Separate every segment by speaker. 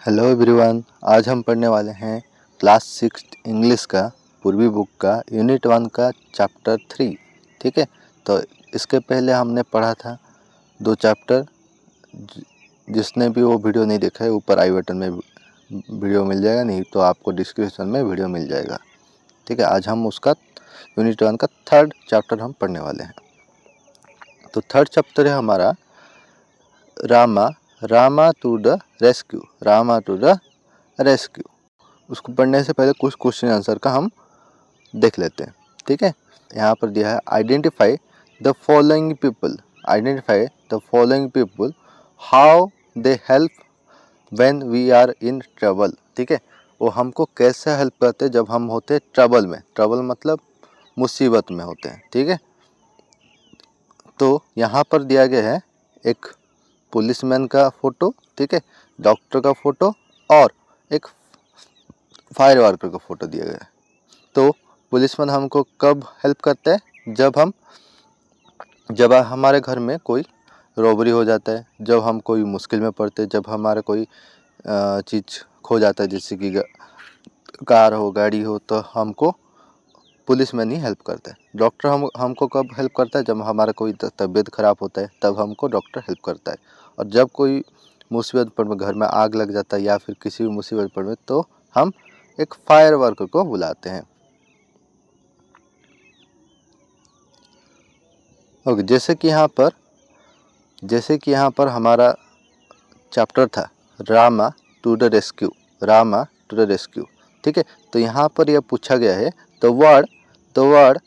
Speaker 1: Hello everyone, आज हम पढ़ने वाले हैं क्लास 6 इंग्लिश का पूर्वी बुक का यूनिट 1 का चैप्टर 3। ठीक है, तो इसके पहले हमने पढ़ा था 2 चैप्टर। जिसने भी वो वीडियो नहीं देखा है, ऊपर आई बटन में वीडियो मिल जाएगा, नहीं तो आपको डिस्क्रिप्शन में वीडियो मिल जाएगा। ठीक है, आज हम उसका यूनिट 1 का 3rd चैप्टर हम पढ़ने वाले हैं। तो 3rd चैप्टर है हमारा Rama Rama to the rescue, Rama to the rescue. उसको पढ़ने से पहले कुछ क्वेश्चन आंसर का हम देख लेते हैं। ठीक है, यहाँ पर दिया है identify the following people, identify the following people, how they help when we are in trouble. ठीक है, वो हमको कैसे हेल्प करते हैं जब हम होते ट्रबल में। ट्रबल मतलब मुसीबत में होते हैं। ठीक है, तो यहाँ पर दिया गया है एक पुलिसमैन का फोटो, ठीक है, डॉक्टर का फोटो और एक फायर वर्कर का फोटो दिया गया है। तो पुलिसमैन हमको कब हेल्प करता है? जब हमारे घर में कोई रॉबरी हो जाता है, जब हम कोई मुश्किल में पड़ते हैं, जब हमारा कोई चीज़ खो जाता है, जैसे कि कार हो, गाड़ी हो, तो हमको पुलिसमैन ही हेल्प करता है। डॉक्टर हमको कब हेल्प करता है? जब हमारा कोई तबीयत ख़राब होता है, तब हमको डॉक्टर हेल्प करता है। और जब कोई मुसीबत पर में, घर में आग लग जाता है या फिर किसी भी मुसीबत पर में, तो हम एक फायर वर्कर को बुलाते हैं। ओके, जैसे कि यहाँ पर हमारा चैप्टर था Rama to the rescue, Rama to the rescue. ठीक है, तो यहाँ पर यह पूछा गया है the word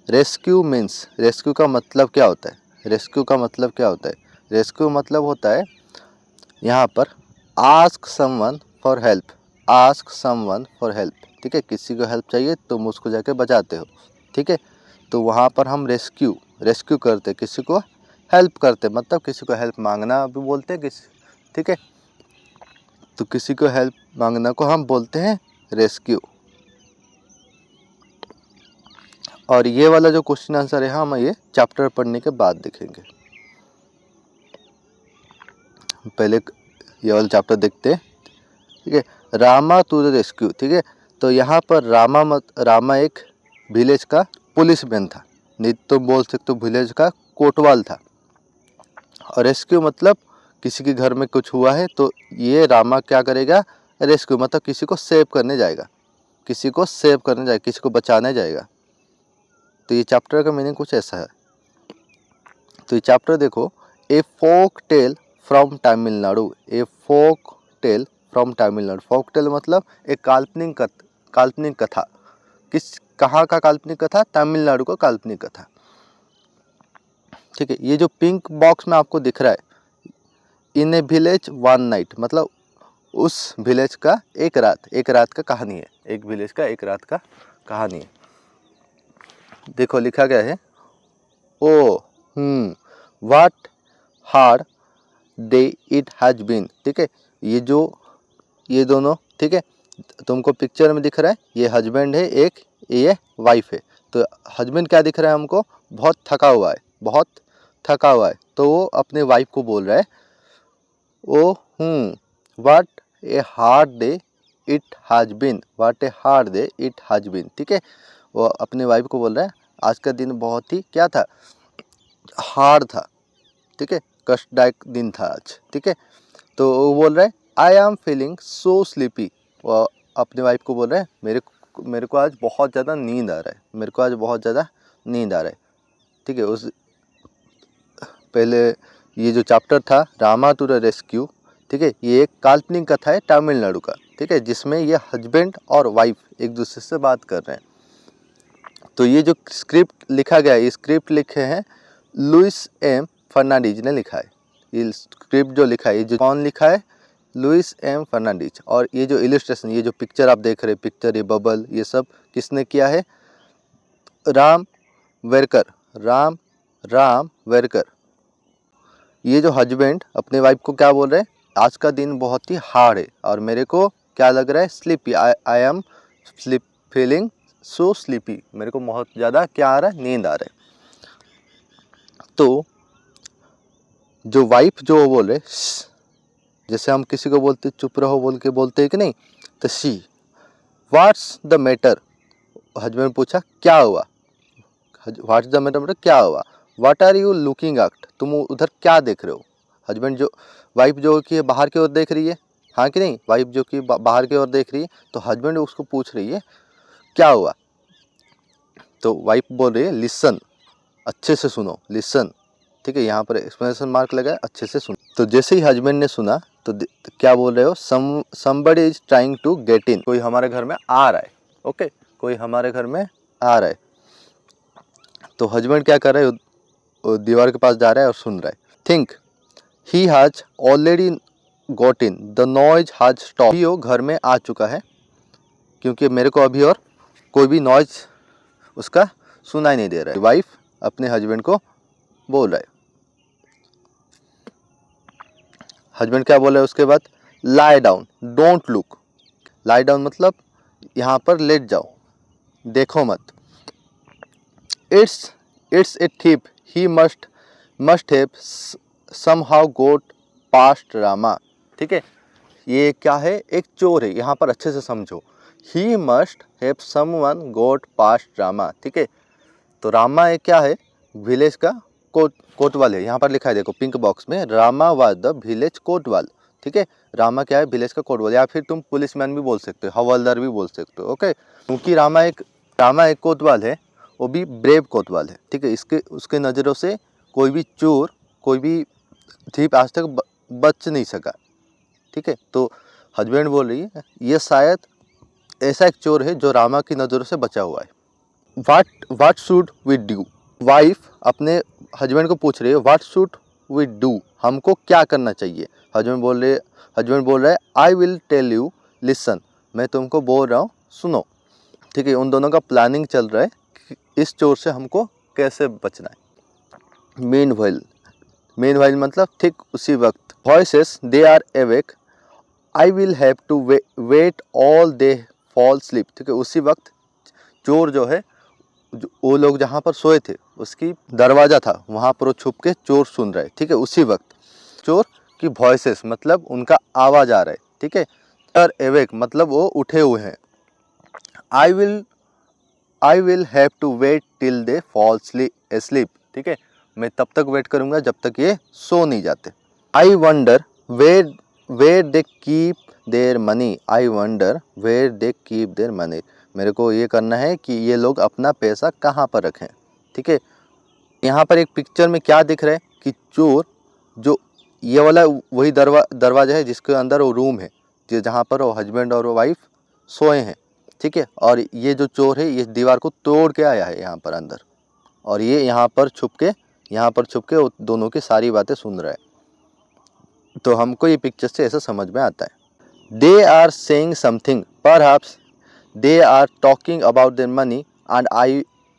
Speaker 1: rescue means, rescue का मतलब क्या होता है? रेस्क्यू का मतलब क्या होता है? रेस्क्यू मतलब होता है यहाँ पर ask someone for help, ask someone for help. ठीक है, किसी को हेल्प चाहिए तुम उसको जाके बचाते हो। ठीक है, तो वहाँ पर हम रेस्क्यू करते, किसी को हेल्प करते, मतलब किसी को हेल्प मांगना भी बोलते हैं किसी। ठीक है, तो किसी को हेल्प मांगना को हम बोलते हैं रेस्क्यू। और ये वाला जो क्वेश्चन आंसर है हम ये चैप्टर पढ़ने के बाद देखेंगे। पहले ये वाला चैप्टर देखते हैं। ठीक है, रामा टू द रेस्क्यू। ठीक है, तो यहाँ पर रामा एक विलेज का पुलिसमैन था, नहीं तो बोल सकते हो विलेज का कोतवाल था। और रेस्क्यू मतलब किसी के घर में कुछ हुआ है तो ये रामा क्या करेगा? रेस्क्यू मतलब किसी को सेव करने जाएगा, किसी को सेव करने जाएगा, किसी को बचाने जाएगा। तो ये चैप्टर का मीनिंग कुछ ऐसा है। तो ये चैप्टर देखो, a folk tale from Tamil Nadu, a folk tale from Tamil Nadu. Folk tale मतलब एक काल्पनिक कथा। कहाँ का काल्पनिक कथा? तमिलनाडु का काल्पनिक कथा। ठीक है, ये जो पिंक बॉक्स में आपको दिख रहा है, इन ए विलेज वन नाइट, मतलब उस विलेज का एक रात का कहानी है। एक विलेज का एक रात का कहानी है। देखो लिखा गया है, oh what hard day it has been. ठीक है, ये दोनों, ठीक है, तुमको पिक्चर में दिख रहा है, ये हस्बैंड है एक, ये वाइफ है। तो हस्बैंड क्या दिख रहा है हमको? बहुत थका हुआ है। तो वो अपने वाइफ को बोल रहा है, oh what a hard day it has been, what a hard day it has been. ठीक है, वो अपने वाइफ को बोल रहा है आज का दिन बहुत ही क्या था? हार्ड था। ठीक है, कष्टदायक दिन था आज। ठीक है, तो वो बोल रहा है I am feeling so sleepy. वो अपने वाइफ को बोल रहा है मेरे को आज बहुत ज़्यादा नींद आ रहा है। ठीक है, उस पहले ये जो चैप्टर था रामा टू द रेस्क्यू, ठीक है, ये एक काल्पनिक कथा है तमिलनाडु का। ठीक है, जिसमें ये हस्बैंड और वाइफ एक दूसरे से बात कर रहे हैं। तो ये जो स्क्रिप्ट लिखा गया है, ये स्क्रिप्ट लिखे हैं लुइस एम फर्नांडीज ने लिखा है। ये स्क्रिप्ट जो लिखा है, ये जो कौन लिखा है? Luis M Fernandes. और ये जो इलस्ट्रेशन, ये जो पिक्चर आप देख रहे हैं, पिक्चर, ये बबल, ये सब किसने किया है? राम वेरकर। ये जो हस्बैंड अपने वाइफ को क्या बोल रहे हैं? आज का दिन बहुत ही हार्ड है और मेरे को क्या लग रहा है? Sleepy, I am feeling so sleepy, मेरे को बहुत ज़्यादा क्या आ रहा है? नींद आ रहा है। तो जो वाइफ जो बोल रहे जैसे हम किसी को बोलते चुप रहो बोल के बोलते हैं कि नहीं, तो she what's the matter, husband पूछा क्या हुआ, व्हाट्स द मैटर मतलब क्या हुआ, what are you looking at, तुम उधर क्या देख रहे हो। हस्बैंड जो वाइफ जो कि बाहर की ओर देख रही है, हाँ कि नहीं, वाइफ जो कि बाहर की ओर देख रही है, तो हस्बैंड उसको पूछ रही है क्या हुआ, तो वाइफ बोल रही है लिसन, अच्छे से सुनो, लिसन, ठीक है, यहाँ पर एक्सप्लेनेशन मार्क लगा है, अच्छे से सुनो। तो जैसे ही हस्बैंड ने सुना तो क्या बोल रहे हो, somebody is trying to get in, कोई हमारे घर में आ रहा है, ओके, कोई हमारे घर में आ रहा है। तो हस्बैंड क्या कर रहे है, वो दीवार के पास जा रहा है और सुन रहा है। Think he has already got in, the noise has stop, वो घर में आ चुका है क्योंकि मेरे को अभी और कोई भी नॉइज उसका सुनाई नहीं दे रहा है। वाइफ अपने हस्बैंड को बोल रहा है। हस्बैंड क्या बोल रहा है उसके बाद, lie down don't look, lie down मतलब यहाँ पर लेट जाओ, देखो मत। It's a thief he must have somehow got past Rama, ठीक है, ये क्या है, एक चोर है, यहाँ पर अच्छे से समझो। He must have someone got past Rama, ठीक है, तो रामा एक क्या है, विलेज का कोतवाल है, यहाँ पर लिखा है देखो पिंक बॉक्स में, रामा वाज द विलेज कोतवाल, ठीक है, रामा क्या है, विलेज का कोतवाल, या फिर तुम पुलिसमैन भी बोल सकते हो, हवलदार भी बोल सकते हो, ओके, क्योंकि रामा एक कोतवाल है, वो भी ब्रेव कोतवाल है, ठीक है, इसके उसके नज़रों से कोई भी चोर, कोई भी थीप आज तक बच नहीं सका, ठीक है। तो हस्बैंड बोल रही है ये शायद ऐसा एक चोर है जो रामा की नज़रों से बचा हुआ है। What should we do, wife अपने हस्बैंड को पूछ रही है व्हाट शुड वी डू, हमको क्या करना चाहिए। हस्बैंड बोल रहे हैं I will tell you listen, मैं तुमको बोल रहा हूँ सुनो, ठीक है, उन दोनों का प्लानिंग चल रहा है कि इस चोर से हमको कैसे बचना है। मीनवाइल मतलब ठीक उसी वक्त, voices they are awake I will have to wait all they fall sleep, ठीक है, उसी वक्त चोर जो है, वो लोग जहाँ पर सोए थे उसकी दरवाज़ा था वहाँ पर वो छुप के चोर सुन रहे, ठीक है, उसी वक्त चोर की वॉइसेस मतलब उनका आवाज़ आ रहा है, ठीक है, और एवेक मतलब वो उठे हुए हैं। I will have to wait till they fall sleep, ठीक है, मैं तब तक वेट करूँगा जब तक ये सो नहीं जाते। I wonder where they keep their money, I wonder where they keep their money, मेरे को ये करना है कि ये लोग अपना पैसा कहाँ पर रखें, ठीक है। यहाँ पर एक पिक्चर में क्या दिख रहा है कि चोर जो ये वाला वही दरवाजा है जिसके अंदर वो रूम है जहाँ पर वो हस्बैंड और वो वाइफ सोए हैं, ठीक है, और ये जो चोर है ये दीवार को तोड़ के आया है यहाँ पर अंदर, और ये यहाँ पर छुप के वो दोनों की सारी बातें सुन रहा है। तो हमको ये पिक्चर से ऐसा समझ में आता है। They are saying something perhaps they are talking about their money and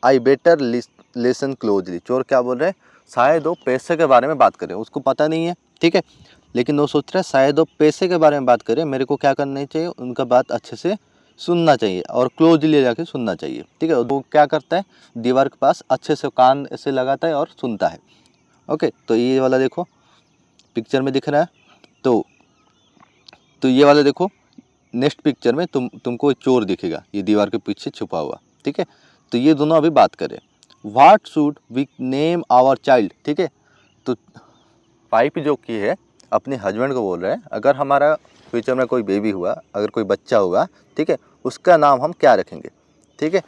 Speaker 1: I better listen closely, चोर क्या बोल रहे हैं, शायद वो पैसे के बारे में बात करें, उसको पता नहीं है, ठीक है, लेकिन वो सोच रहा है शायद वो पैसे के बारे में बात करें, मेरे को क्या करना चाहिए, उनका बात अच्छे से सुनना चाहिए और क्लोजली जाके सुनना चाहिए, ठीक है। वो क्या करता है, दीवार के पास अच्छे से कान ऐसे लगाता है और सुनता है, ओके। तो ये वाला देखो पिक्चर में दिख रहा है, तो ये वाला देखो नेक्स्ट पिक्चर में तुमको चोर दिखेगा ये दीवार के पीछे छुपा हुआ, ठीक है। तो ये दोनों अभी बात करें, what should we name our child, ठीक है, तो वाइफ जो की है अपने हस्बैंड को बोल रहे हैं अगर हमारा फ्यूचर में कोई बेबी हुआ, अगर कोई बच्चा हुआ, ठीक है, उसका नाम हम क्या रखेंगे, ठीक है,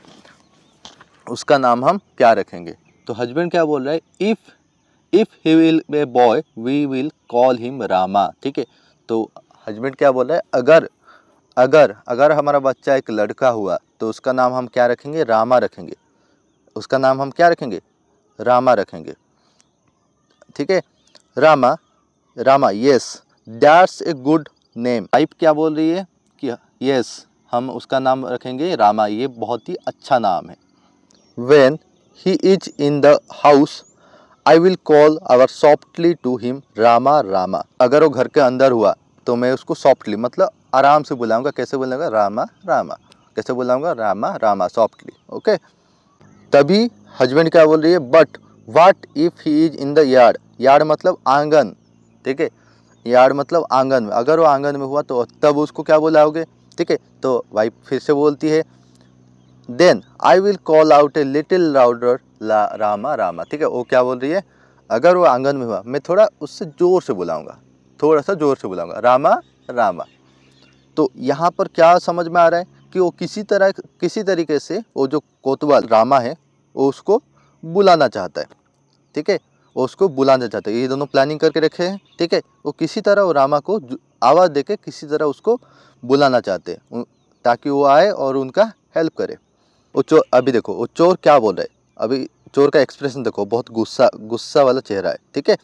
Speaker 1: उसका नाम हम क्या रखेंगे। तो हस्बैंड क्या बोल रहा है, if he will be boy we will call him Rama, ठीक है। तो हस्बैंड क्या बोल रहा है, अगर हमारा बच्चा एक लड़का हुआ तो उसका नाम हम क्या रखेंगे, रामा रखेंगे, उसका नाम हम क्या रखेंगे, रामा रखेंगे, ठीक है। Rama yes that's a good name, wife क्या बोल रही है कि यस हम उसका नाम रखेंगे रामा, ये बहुत ही अच्छा नाम है। When he is in the house I will call our softly to him Rama Rama, अगर वो घर के अंदर हुआ तो मैं उसको सॉफ्टली मतलब आराम से बुलाऊंगा, कैसे बुलाऊंगा, रामा रामा, कैसे बुलाऊंगा, रामा रामा, सॉफ्टली, ओके। तभी हस्बैंड क्या बोल रही है, but what if he is in the yard, yard मतलब आंगन, ठीक है, यार्ड मतलब आंगन में, अगर वो आंगन में हुआ तो तब उसको क्या बुलाओगे, ठीक है। तो वाइफ फिर से बोलती है then I will call out a little louder Rama Rama, ठीक है। वो क्या बोल रही है, अगर वो आंगन में हुआ मैं थोड़ा उससे ज़ोर से बुलाऊंगा, थोड़ा सा ज़ोर से बुलाऊंगा रामा रामा। तो यहाँ पर क्या समझ में आ रहा है कि वो किसी तरीके से वो जो कोतवाल रामा है वो उसको बुलाना चाहता है, ठीक है। वो उसको बुलाना चाहता है, ये दोनों प्लानिंग करके रखे हैं, ठीक है। वो किसी तरह वो रामा को आवाज़ देके किसी तरह उसको बुलाना चाहते हैं ताकि वो आए और उनका हेल्प करे। वो चोर, अभी देखो वो चोर क्या बोल रहा है, अभी चोर का एक्सप्रेशन देखो, बहुत गुस्सा गुस्सा वाला चेहरा है, ठीक है।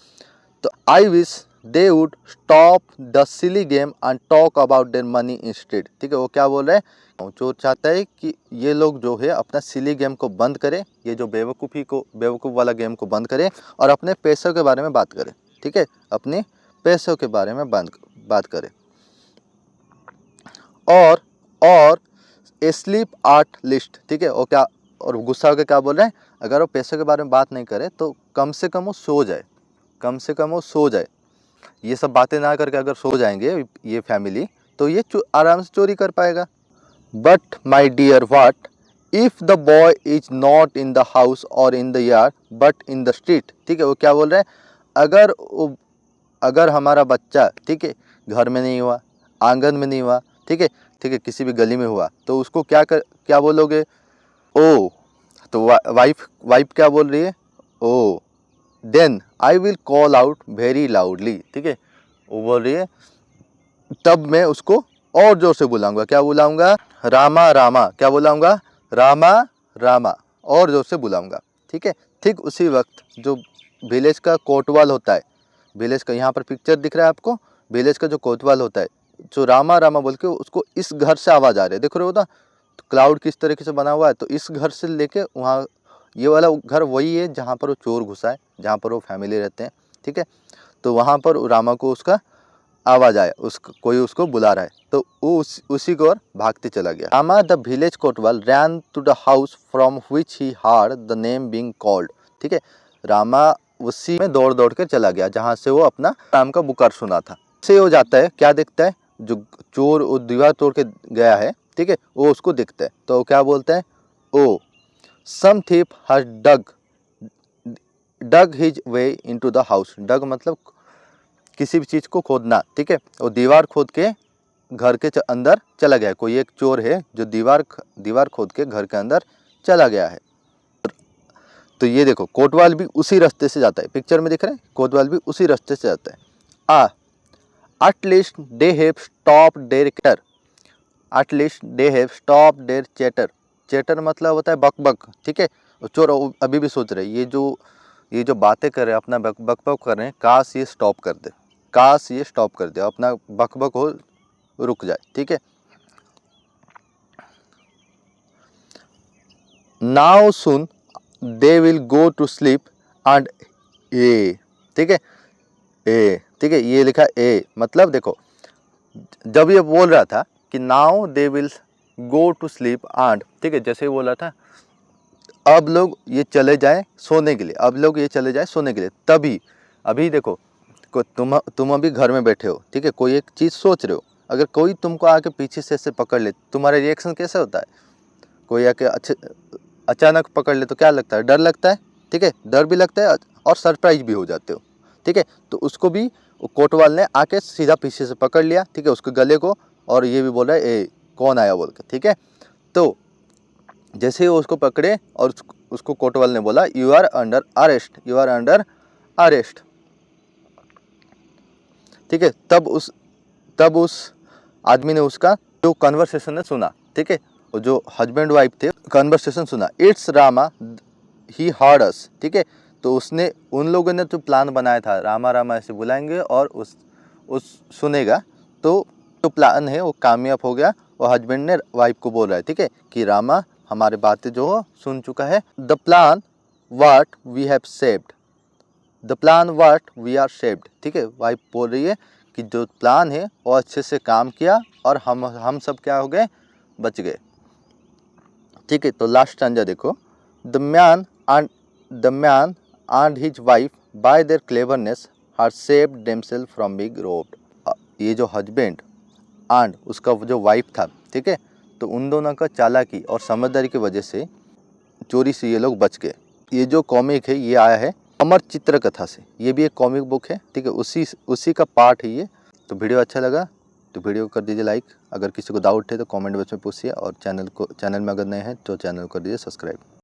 Speaker 1: तो I wish they would stop the silly game and talk about their money instead, ठीक है। वो क्या बोल रहे हैं, चोर चाहता है कि ये लोग जो है अपना सिली गेम को बंद करें, ये जो बेवकूफ़ वाला गेम को बंद करें और अपने पैसों के बारे में बात करें, ठीक है। अपने पैसों के बारे में बात करें और स्लीप आर्ट लिस्ट, ठीक है। वो क्या, और गुस्सा होकर क्या बोल रहे हैं, अगर वो पैसों के बारे में बात नहीं करे तो कम से कम वो सो जाए, कम से कम वो सो जाए। ये सब बातें ना करके अगर सो जाएंगे ये फैमिली तो ये आराम से चोरी कर पाएगा। But my dear what if the boy is not in the house और in the yard but in the street, ठीक है। वो क्या बोल रहे हैं, अगर हमारा बच्चा, ठीक है, घर में नहीं हुआ, आंगन में नहीं हुआ, ठीक है, ठीक है, किसी भी गली में हुआ तो उसको क्या बोलोगे, ओ। तो वाइफ क्या बोल रही है, oh then I will call out very loudly, ठीक है। वो बोल रही है तब मैं उसको और जोर से बुलाऊंगा, क्या बुलाऊंगा, रामा रामा, क्या बुलाऊंगा, रामा रामा, और जोर से बुलाऊंगा, ठीक है। ठीक उसी वक्त जो विलेज का कोतवाल होता है, विलेज का यहाँ पर पिक्चर दिख रहा है आपको, विलेज का जो कोतवाल होता है जो रामा रामा बोल के उसको इस घर से आवाज़ आ रही है, देख रहे हो ना, तो क्लाउड किस तरीके से बना हुआ है। तो इस घर से लेके वहाँ, ये वाला घर वही है जहाँ पर वो चोर घुसा है, जहाँ पर वो फैमिली रहते हैं, ठीक है। तो वहाँ पर रामा को उसका आवाज़ आया, कोई उसको बुला रहा है, तो वो उसी की ओर भागते चला गया। रामा द विलेज कोतवाल ran to the house from which he heard the name being called, ठीक है। रामा उसी में दौड़ दौड़ कर चला गया जहाँ से वो अपना नाम का पुकार सुना था। से वो जाता है, क्या देखता है, जो चोर वो दीवार तोड़ के गया है, ठीक है, वो उसको दिखता है। तो क्या बोलता है, oh some thief has dug his way into the house, dug मतलब किसी भी चीज़ को खोदना, ठीक है। वो दीवार खोद के घर के अंदर चला गया है, कोई एक चोर है जो दीवार खोद के घर के अंदर चला गया है। तो ये देखो कोतवाल भी उसी रास्ते से जाता है, पिक्चर में दिख रहे हैं, कोतवाल भी उसी रास्ते से जाता है। At least they have stop their chatter, at least they have stop their chatter, chatter मतलब होता है बक बक, ठीक है। चोर अभी भी सोच रहे हैं ये जो बातें कर रहे हैं, अपना बक बक कर रहे हैं, काश ये स्टॉप कर दे, काश ये स्टॉप कर दे, अपना बक बक हो रुक जाए, ठीक है। Now soon they will go to sleep and uh, ठीक है, ए, ठीक है, ये लिखा ए मतलब देखो, जब ये बोल रहा था कि now they will go to sleep and, ठीक है, जैसे ही बोल रहा था अब लोग ये चले जाए सोने के लिए, अब लोग ये चले जाए सोने के लिए, तभी अभी देखो तुम अभी घर में बैठे हो, ठीक है, कोई एक चीज़ सोच रहे हो, अगर कोई तुमको आके पीछे से ऐसे पकड़ ले, तुम्हारा रिएक्शन कैसे होता है, कोई आके अचानक पकड़ ले तो क्या लगता है, डर लगता है, ठीक है, डर भी लगता है और सरप्राइज भी हो जाते हो, ठीक है। तो उसको भी कोतवाल ने आके सीधा पीछे से पकड़ लिया, ठीक है, उसके गले को, और ये भी बोल रहा है ए कौन आया बोल के, ठीक है। तो जैसे ही वो उसको पकड़े और उसको कोतवाल ने बोला you are under arrest, you are under arrest, ठीक है। तब उस आदमी ने उसका जो कन्वर्सेशन ने सुना, ठीक है, वो जो हस्बैंड वाइफ थे कन्वर्सेशन सुना, इट्स रामा ही हर्ड अस, ठीक है। तो उसने उन लोगों ने जो प्लान बनाया था रामा रामा ऐसे बुलाएंगे और उस सुनेगा, तो जो प्लान है वो कामयाब हो गया। और हस्बैंड ने वाइफ को बोल रहा है, ठीक है, कि रामा हमारी बातें जो हो सुन चुका है, the plan what we have saved, the plan what we are saved, ठीक है। वाइफ बोल रही है कि जो प्लान है वो अच्छे से काम किया और हम सब क्या हो गए, बच गए, ठीक है। तो लास्ट स्टैंजा देखो, the man and his wife by their cleverness are saved themselves from big road. ये जो हस्बैंड एंड उसका जो वाइफ था, ठीक है, तो उन दोनों का चालाकी और समझदारी की वजह से चोरी से ये लोग बच गए। ये जो कॉमिक है ये आया है अमर चित्र कथा से। ये भी एक कॉमिक बुक है, ठीक है, उसी का पार्ट है ये। तो वीडियो अच्छा लगा तो वीडियो को कर दीजिए लाइक। अगर किसी को डाउट है तो कमेंट बॉक्स में पूछिए, और चैनल में अगर नए हैं तो चैनल को कर दीजिए सब्सक्राइब।